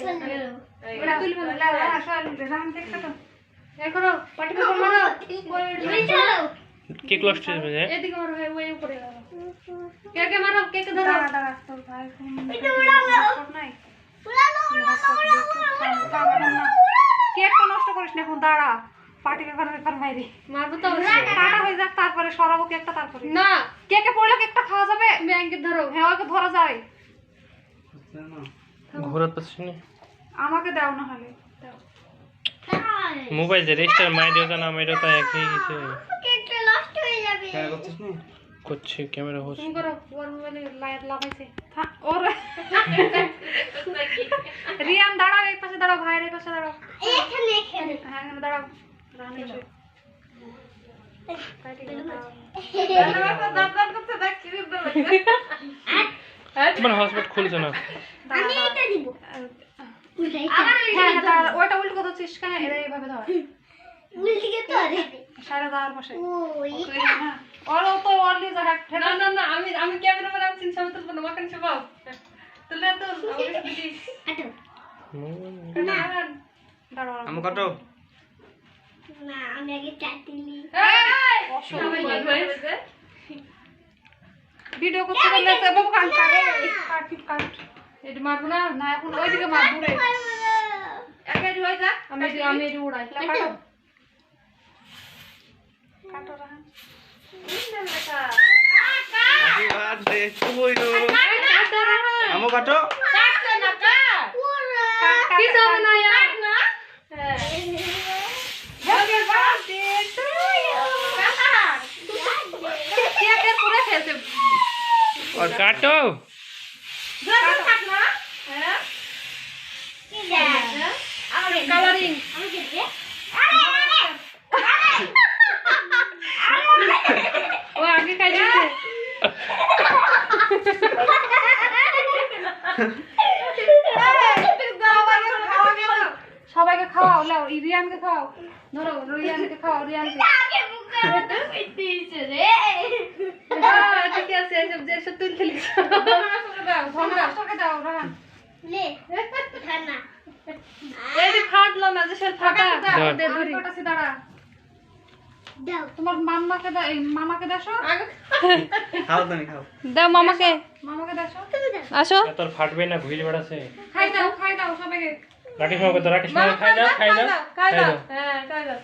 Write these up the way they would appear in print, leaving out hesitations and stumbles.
ওটা তুলবে না আসল রাম দেখছো তো দেখো পাটি পেপার মারো কেক লস্ট হয়ে যাবে এদিকে মারো ওই উপরে কেকে মারো কেকে ধরো দাঁড়া তোর ভাই এটা নাই কেকটা নষ্ট করিস না এখন দাঁড়া পাটি পেপার বাইরে মারবো তো কাটা হয়ে যাক তারপরে সরাবো কেকটা তারপরে না কেকে পড়লে কেকটা খাওয়া যাবে ব্যাংকে ধরো হ্যাঁ ওকে ধরা যায় ঘোরাতে পারছিস না আমাকে দাও না হলে দাও মোবাইল যে রেজিস্টার মাইডিওটা না মাইডিওটা একই কিছু কেকটা নষ্ট হয়ে যাবে কেন করছিস না করছে ক্যামেরা হোস তুমি করো ওর মোবাইলে লাইট লাগাইছে ওর রিয়ান দাঁড়াও এই পাশে দাঁড়াও ভাইয়ের এই পাশে দাঁড়াও এখানে হ্যাঁ এখানে দাঁড়াও রানী তোমার হসপিটাল খুলছে না আমি এটা দিব ওইটা উল্টো কথা হচ্ছিস কেন এরা এইভাবে ধর উল্টিকে তো রে সারা দাঁড়ার পাশে ওই ওর তো অনলি জায়গা না না না আমি ক্যামেরা মানে আমি চিন্তা করতে না মাখান সবাও তুলে তো আটো দাঁড়াও আমি কত না আমি আগে চাটিনি ভিডিও করতে গেলে বাবু কাট কাট এটা মারবো না না এখন ওইদিকে মার দূরে একাই হয়ে যাক আমি এটি উড়াই কাটো কাটো রাখা হ্যাপি বার্থডে টু ইউ আমো কাটো কি যাবে না यार না happy birthday to you cake পুরো খেয়েছে और काटो থাক না হ্যাঁ কি যা আমি কালারিং আমি দেখবে ও আগে খাই দিয়েছে সবাইকে খাওয়াও লাও রিয়ানকে খাওয়াও ধরো রিয়ানকে খাওয়াও রিয়ানকে আগে বুকে তো কইতেছে রে ঠিক আছে এসব যে সব তুলতে লিখছ দাও ধন্যবাদকে দাও রান লে খানা এই যে ফাটলো না যে সে ফাটা দাও দে ধরি কোটাসি দাঁড়া দাও তোমার মামাকে দাও এই মামাকে দাও খাও তুমি খাও দাও মামাকে মামাকে দাও তুমি দাও আসো তোর ফাটবে না ঘুরে বেড়াছে খাই দাও সবাইকে রাকেশ মামা তো রাকেশ মামা খাই দাও খাই খাই দাও দাও হ্যাঁ খাই দাও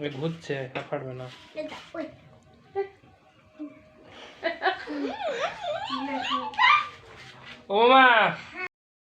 ওই ঘুরছে আর ফাটবে না দাও ওই ও মা